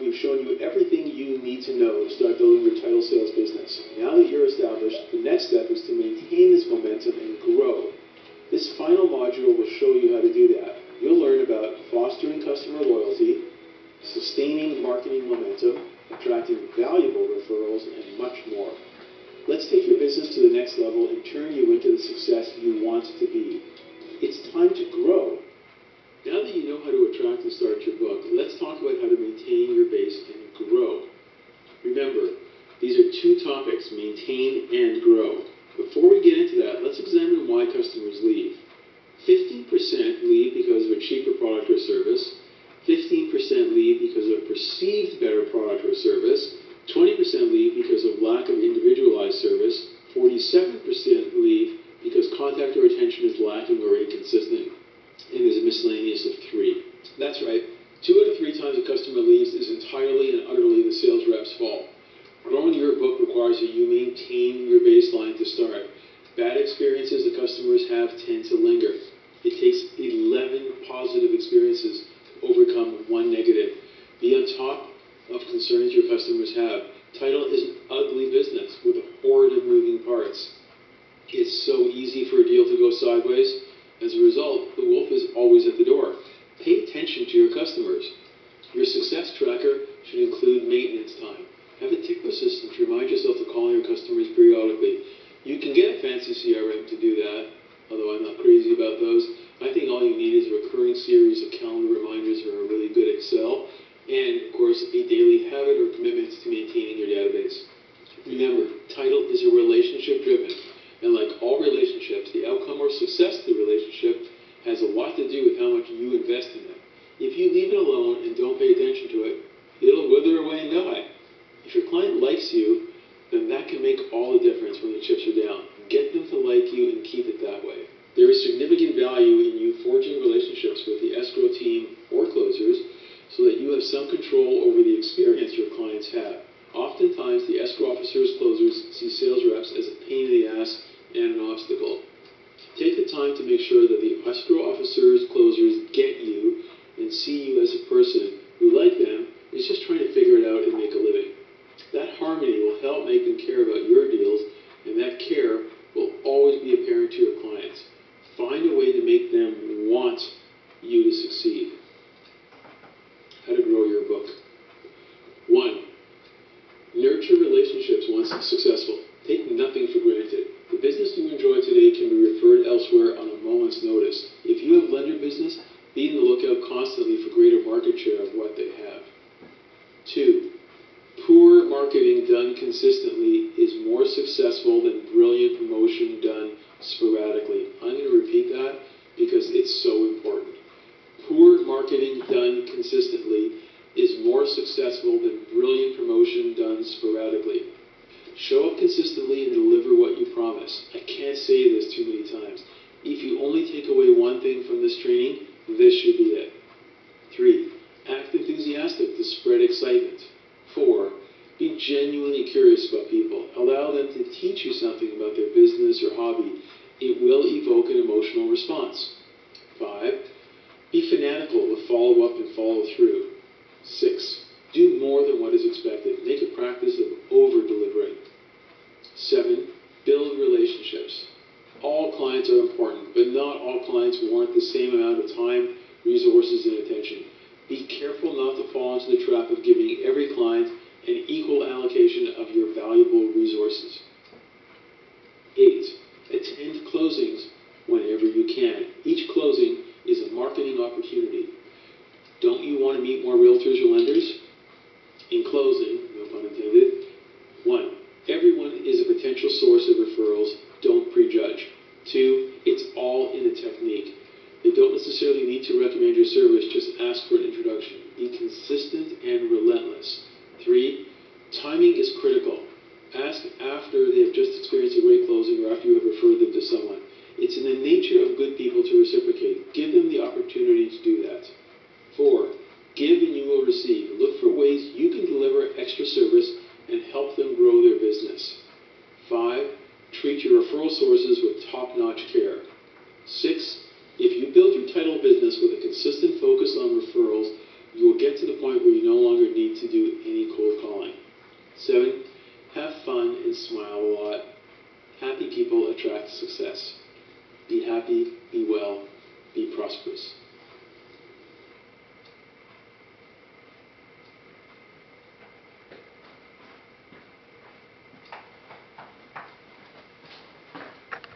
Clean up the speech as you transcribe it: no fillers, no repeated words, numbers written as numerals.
we've shown you everything you need to know to start building your title sales business. Now that you're established, the next step is to maintain this momentum and grow. This final module will show you how to do that. You'll learn about fostering customer loyalty, sustaining marketing momentum, attracting valuable referrals, and much more. Let's take your business to the next level and turn you into the success you want to be. It's time to grow. Now that you know how to attract and start your book, let's talk about how to maintain your base and grow. Remember, these are two topics, maintain and grow. Before we get into that, let's examine why customers leave. 15% leave because of a cheaper product or service, 15% leave because of a perceived better product or service, 20% leave because of lack of individualized service, 47% leave because contact or attention is lacking or inconsistent, and there's a miscellaneous of 3. That's right, 2 out of 3 times a customer leaves is entirely and utterly the sales rep's fault. Growing your book requires that you maintain your baseline to start. Bad experiences the customers have tend to linger. It takes 11 positive experiences to overcome 1 negative. Be on top of concerns your customers have. Title is an ugly business with a horde of moving parts. It's so easy for a deal to go sideways. As a result, the wolf is always at the door. Pay attention to your customers. Your success tracker should include maintenance time. Have a tickler system to remind yourself to call your customers periodically. You can get a fancy CRM to do that, although I'm not crazy about those. I think all you need is a recurring series of calendar reminders or a really good Excel, and of course a daily habit or commitment to maintaining your database. Remember, title is a relationship driven, and like all relationships, the outcome or success of the relationship has a lot to do with how much you invest in it. If you leave it alone and don't pay attention to it, it'll wither away and die. If your client likes you, then that can make all the difference when the chips are down. Get them to like you and keep it that way. There is significant value in you forging relationships with the escrow team or closers so that you have some control over the experience your clients have. Oftentimes, the escrow officers, closers see sales reps as a pain in the ass and an obstacle. Take the time to make sure that the escrow officers, closers get you and see you as a person who, like them, is just trying to figure it out and make a living. That harmony will help make them care about your deals, and that care will always be apparent to your clients. Find a way to make them want you to succeed. How to grow your book. 1. Nurture relationships once successful. Take nothing for granted. The business you enjoy today can be referred elsewhere on a moment's notice. If you have lender business, be on the lookout constantly for greater market share of what they have. 2. Poor marketing done consistently is more successful than brilliant promotion done sporadically. I'm going to repeat that because it's so important. Poor marketing done consistently is more successful than brilliant promotion done sporadically. Show up consistently and deliver what you promise. I can't say this too many times. If you only take away one thing from this training, this should be it. 3. Act enthusiastic to spread excitement. 4. Be genuinely curious about people. Allow them to teach you something about their business or hobby. It will evoke an emotional response. 5. Be fanatical with follow-up and follow-through. 6. Do more than what is expected. Make a practice of over-delivering. 7. Build relationships. All clients are important, but not all clients warrant the same amount of time, resources, and attention. Be careful not to fall into the trap of giving every client an equal allocation of your valuable resources. 8. Attend closings whenever you can. Each closing is a marketing opportunity. Don't you want to meet more realtors or lenders? In closing, no pun intended, 1. Everyone is a potential source of referrals. Don't prejudge. 2. It's all in the technique. They don't necessarily need to recommend your service, just ask for an introduction. Be consistent and relentless. 3. Timing is critical. Ask after they have just experienced a great closing or after you have referred them to someone. It's in the nature of good people to reciprocate. Give them the opportunity to do that. 4. Give and you will receive. Look for ways you can deliver extra service and help them grow their business. 5. Treat your referral sources with top-notch care. 6. If you build your title business with a consistent focus on referrals, You will get to the point where you no longer need to do any cold calling. 7. Have fun and smile a lot. Happy people attract success. Be happy, be well, be prosperous.